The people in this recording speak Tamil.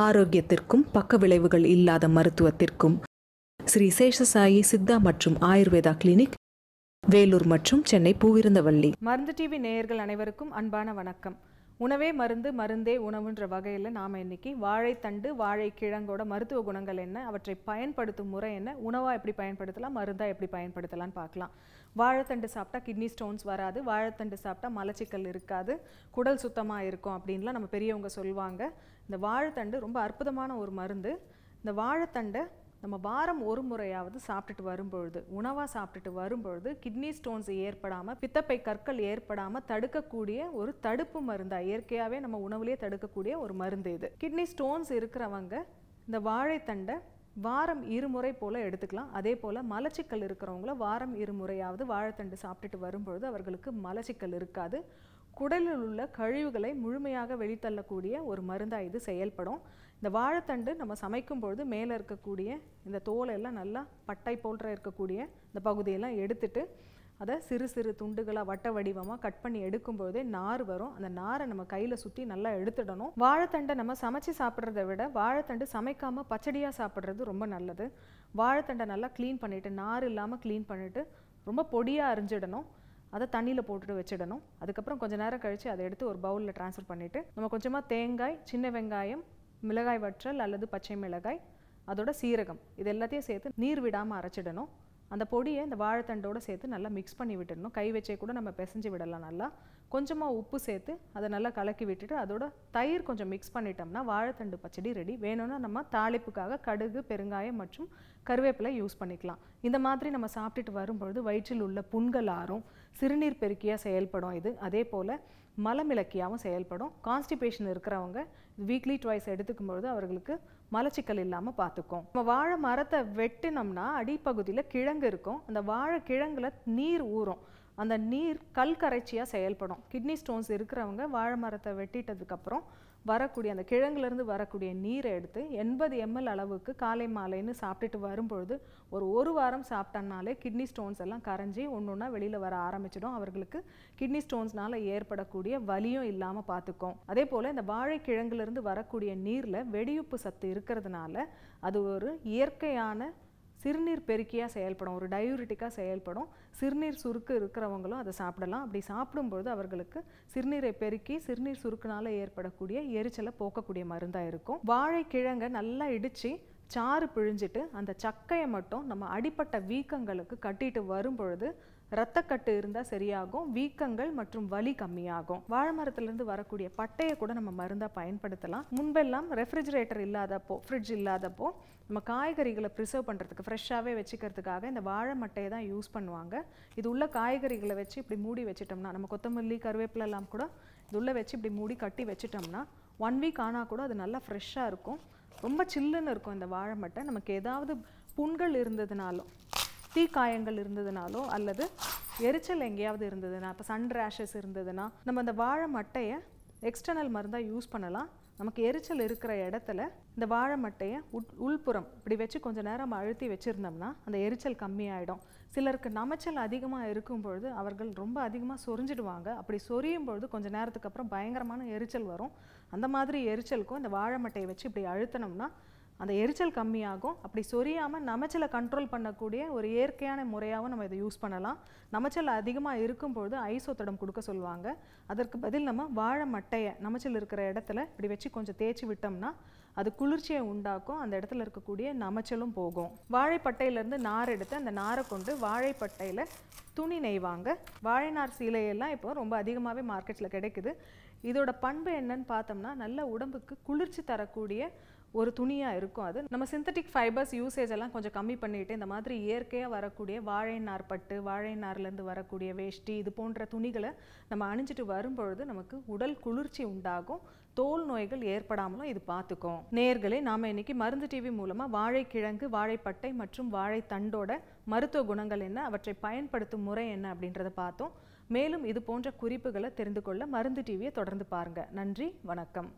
ஆரோக்கியத்திற்கும் பக்க விளைவுகள் இல்லாத மருத்துவத்திற்கும் ஸ்ரீ சேஷசாயி சித்தா மற்றும் ஆயுர்வேதா கிளினிக், வேலூர் மற்றும் சென்னை பூவிருந்தவள்ளி. மருந்து டிவி நேயர்கள் அனைவருக்கும் அன்பான வணக்கம். உணவே மருந்து, மருந்தே உணவுன்ற வகையில் நாம் இன்னைக்கு வாழைத்தண்டு, வாழைக்கிழங்கோட மருத்துவ குணங்கள் என்ன, அவற்றை பயன்படுத்தும் முறை என்ன, உணவாக எப்படி பயன்படுத்தலாம், மருந்தாக எப்படி பயன்படுத்தலாம்னு பார்க்கலாம். வாழைத்தண்டு சாப்பிட்டா கிட்னி ஸ்டோன்ஸ் வராது, வாழைத்தண்டு சாப்பிட்டா மலச்சிக்கல் இருக்காது, குடல் சுத்தமாக இருக்கும் அப்படின்லாம் நம்ம பெரியவங்க சொல்லுவாங்க. இந்த வாழைத்தண்டு ரொம்ப அற்புதமான ஒரு மருந்து. இந்த வாழைத்தண்டை நம்ம வாரம் ஒரு முறையாவது சாப்பிட்டுட்டு வரும்பொழுது, உணவாக சாப்பிட்டுட்டு வரும்பொழுது கிட்னி ஸ்டோன்ஸ் ஏற்படாமல், பித்தப்பை கற்கள் ஏற்படாமல் தடுக்கக்கூடிய ஒரு தடுப்பு மருந்தாக, இயற்கையாகவே நம்ம உணவுலேயே தடுக்கக்கூடிய ஒரு மருந்து இது. கிட்னி ஸ்டோன்ஸ் இருக்கிறவங்க இந்த வாழைத்தண்டை வாரம் இருமுறை போல் எடுத்துக்கலாம். அதே போல் மலச்சிக்கல் இருக்கிறவங்கள வாரம் இருமுறையாவது வாழைத்தண்டு சாப்பிட்டுட்டு வரும்பொழுது அவர்களுக்கு மலச்சிக்கல் இருக்காது. குடலில் உள்ள கழிவுகளை முழுமையாக வெளித்தள்ளக்கூடிய ஒரு மருந்தாக இது செயல்படும். இந்த வாழைத்தண்டு நம்ம சமைக்கும் பொழுது மேலே இருக்கக்கூடிய இந்த தோலெல்லாம் நல்லா பட்டை போன்ற இருக்கக்கூடிய இந்த பகுதியெல்லாம் எடுத்துட்டு அதை சிறு சிறு துண்டுகளாக வட்ட வடிவமாக கட் பண்ணி எடுக்கும்போதே நார் வரும். அந்த நாரை நம்ம கையில் சுற்றி நல்லா எடுத்துடணும். வாழைத்தண்டை நம்ம சமைச்சு சாப்பிட்றத விட வாழைத்தண்டு சமைக்காமல் பச்சடியாக சாப்பிட்றது ரொம்ப நல்லது. வாழைத்தண்டை நல்லா க்ளீன் பண்ணிவிட்டு, நார் இல்லாமல் க்ளீன் பண்ணிவிட்டு ரொம்ப பொடியாக அரிஞ்சிடணும். அதை தண்ணியில் போட்டுட்டு வச்சிடணும். அதுக்கப்புறம் கொஞ்சம் நேரம் கழித்து அதை எடுத்து ஒரு பவுலில் ட்ரான்ஸ்ஃபர் பண்ணிவிட்டு நம்ம கொஞ்சமாக தேங்காய், சின்ன வெங்காயம், மிளகாய் வற்றல் அல்லது பச்சை மிளகாய், அதோட சீரகம், இது எல்லாத்தையும் சேர்த்து நீர் விடாமல் அரைச்சிடணும். அந்த பொடியை இந்த வாழைத்தண்டோடு சேர்த்து நல்லா மிக்ஸ் பண்ணி விட்டுடணும். கை வச்சே கூட நம்ம பிசைஞ்சு விடலாம். நல்லா கொஞ்சமாக உப்பு சேர்த்து அதை நல்லா கலக்கி விட்டுட்டு அதோட தயிர் கொஞ்சம் மிக்ஸ் பண்ணிட்டோம்னா வாழைத்தண்டு பச்சடி ரெடி. வேணும்னா நம்ம தாளிப்புக்காக கடுகு, பெருங்காயம் மற்றும் கருவேப்பிலை யூஸ் பண்ணிக்கலாம். இந்த மாதிரி நம்ம சாப்பிட்டுட்டு வரும்பொழுது வயிற்றில் உள்ள புண்கள் ஆறும், சிறுநீர் பெருக்கியாக செயல்படும் இது. அதே போல் மலமிளக்கியாகவும் செயல்படும். கான்ஸ்டிபேஷன் இருக்கிறவங்க வீக்லி ட்வைஸ் எடுத்துக்கும் பொழுது அவர்களுக்கு மலச்சிக்கல் இல்லாமல் பார்த்துக்கும். நம்ம வாழை மரத்தை வெட்டினோம்னா அடிப்பகுதியில் கிழங்கு இருக்கும். அந்த வாழை கிழங்குல நீர் ஊறும். அந்த நீர் கல் கரைச்சியாக செயல்படும். கிட்னி ஸ்டோன்ஸ் இருக்கிறவங்க வாழை மரத்தை வெட்டிட்டதுக்கப்புறம் வரக்கூடிய அந்த கிழங்குலேருந்து வரக்கூடிய நீரை எடுத்து 80 ml அளவுக்கு காலை மாலைன்னு சாப்பிட்டுட்டு வரும்பொழுது ஒரு வாரம் சாப்பிட்டனாலே கிட்னி ஸ்டோன்ஸ் எல்லாம் கரைஞ்சி ஒன்று ஒன்றா வெளியில் வர ஆரம்பிச்சிடும். அவர்களுக்கு கிட்னி ஸ்டோன்ஸ்னால ஏற்படக்கூடிய வலியும் இல்லாமல் பார்த்துக்கும். அதே போல் இந்த வாழை கிழங்குலேருந்து வரக்கூடிய நீரில் வெடியுப்பு சத்து இருக்கிறதுனால அது ஒரு இயற்கையான சிறுநீர் பெருக்கியாக செயல்படும், ஒரு டயூரிட்டிக்காக செயல்படும். சிறுநீர் சுருக்கு இருக்கிறவங்களும் அதை சாப்பிடலாம். அப்படி சாப்பிடும்பொழுது அவர்களுக்கு சிறுநீரை பெருக்கி சிறுநீர் சுருக்குனால ஏற்படக்கூடிய எரிச்சலை போக்கக்கூடிய மருந்தாக இருக்கும். வாழைக்கிழங்கை நல்லா இடித்து சாறு பிழிஞ்சிட்டு அந்த சக்கையை மட்டும் நம்ம அடிப்பட்ட வீக்கங்களுக்கு கட்டிட்டு வரும்பொழுது இரத்தக்கட்டு இருந்தால் சரியாகும், வீக்கங்கள் மற்றும் வலி கம்மியாகும். வாழை மரத்துலேருந்து வரக்கூடிய பட்டையை கூட நம்ம மருந்தாக பயன்படுத்தலாம். முன்பெல்லாம் ரெஃப்ரிஜிரேட்டர் இல்லாதப்போ, ஃப்ரிட்ஜ் இல்லாதப்போ நம்ம காய்கறிகளை ப்ரிசர்வ் பண்ணுறதுக்கு, ஃப்ரெஷ்ஷாகவே வச்சுக்கிறதுக்காக இந்த வாழை மட்டையை தான் யூஸ் பண்ணுவாங்க. இது உள்ள காய்கறிகளை வச்சு இப்படி மூடி வச்சிட்டோம்னா, நம்ம கொத்தமல்லி, கருவேப்பிலெல்லாம் கூட இது உள்ளே வச்சு இப்படி மூடி கட்டி வச்சிட்டோம்னா 1 வீக் ஆனால் கூட அது நல்லா ஃப்ரெஷ்ஷாக இருக்கும். ரொம்ப சில்லுன்னு இருக்கும் இந்த வாழை மட்டை. நமக்கு ஏதாவது புண்கள் இருந்ததுனாலும், தீக்காயங்கள் இருந்ததுனாலோ அல்லது எரிச்சல் எங்கேயாவது இருந்ததுன்னா, இப்போ சன் ரேஷஸ் இருந்ததுன்னா நம்ம அந்த வாழை மட்டையை எக்ஸ்டர்னல் மருந்தாக யூஸ் பண்ணலாம். நமக்கு எரிச்சல் இருக்கிற இடத்துல இந்த வாழை மட்டையை உள்புறம் இப்படி வச்சு கொஞ்சம் நேரம் அழுத்தி வச்சுருந்தோம்னா அந்த எரிச்சல் கம்மியாயிடும். சிலருக்கு நமைச்சல் அதிகமாக இருக்கும் பொழுது அவர்கள் ரொம்ப அதிகமாக சொரிஞ்சிடுவாங்க. அப்படி சொரியும் பொழுது கொஞ்சம் நேரத்துக்கு அப்புறம் பயங்கரமான எரிச்சல் வரும். அந்த மாதிரி எரிச்சலுக்கும் இந்த வாழை மட்டையை வச்சு இப்படி அழுத்தினோம்னா அந்த எரிச்சல் கம்மியாகும். அப்படி சொரியாமல் நமைச்சலை கண்ட்ரோல் பண்ணக்கூடிய ஒரு இயற்கையான முறையாகவும் நம்ம இதை யூஸ் பண்ணலாம். நமைச்சல் அதிகமாக இருக்கும்பொழுது ஐசோத்தடம் கொடுக்க சொல்லுவாங்க. அதற்கு பதில் நம்ம வாழை மட்டையை நமைச்சல் இருக்கிற இடத்துல இப்படி வச்சு கொஞ்சம் தேய்ச்சி விட்டோம்னா அது குளிர்ச்சியை உண்டாக்கும். அந்த இடத்துல இருக்கக்கூடிய நமைச்சலும் போகும். வாழைப்பட்டையிலேருந்து நார் எடுத்து அந்த நாரை கொண்டு வாழைப்பட்டையில் துணி நெய்வாங்க. வாழைநார் சீலையெல்லாம் இப்போ ரொம்ப அதிகமாகவே மார்க்கெட்டில் கிடைக்குது. இதோட பண்பு என்னன்னு பார்த்தோம்னா நல்ல உடம்புக்கு குளிர்ச்சி தரக்கூடிய ஒரு துணியாக இருக்கும். அது நம்ம சிந்தட்டிக் ஃபைபர்ஸ் யூசேஜ் எல்லாம் கொஞ்சம் கம்மி பண்ணிட்டு இந்த மாதிரி இயற்கையாக வரக்கூடிய வாழை நார் பட்டு, வாழை நார்லேருந்து வரக்கூடிய வேஷ்டி, இது போன்ற துணிகளை நம்ம அணிஞ்சிட்டு வரும்பொழுது நமக்கு உடல் குளிர்ச்சி உண்டாகும். தோல் நோய்கள் ஏற்படாமலும் இது பார்த்துக்கும். நேயர்களே, நாம் இன்னைக்கு மருந்து டிவி மூலமாக வாழைக்கிழங்கு, வாழைப்பட்டை மற்றும் வாழைத்தண்டோட மருத்துவ குணங்கள் என்ன, அவற்றை பயன்படுத்தும் முறை என்ன அப்படின்றத பார்த்தோம். மேலும் இது போன்ற குறிப்புகளை தெரிந்து கொள்ள மருந்து டிவியை தொடர்ந்து பாருங்கள். நன்றி, வணக்கம்.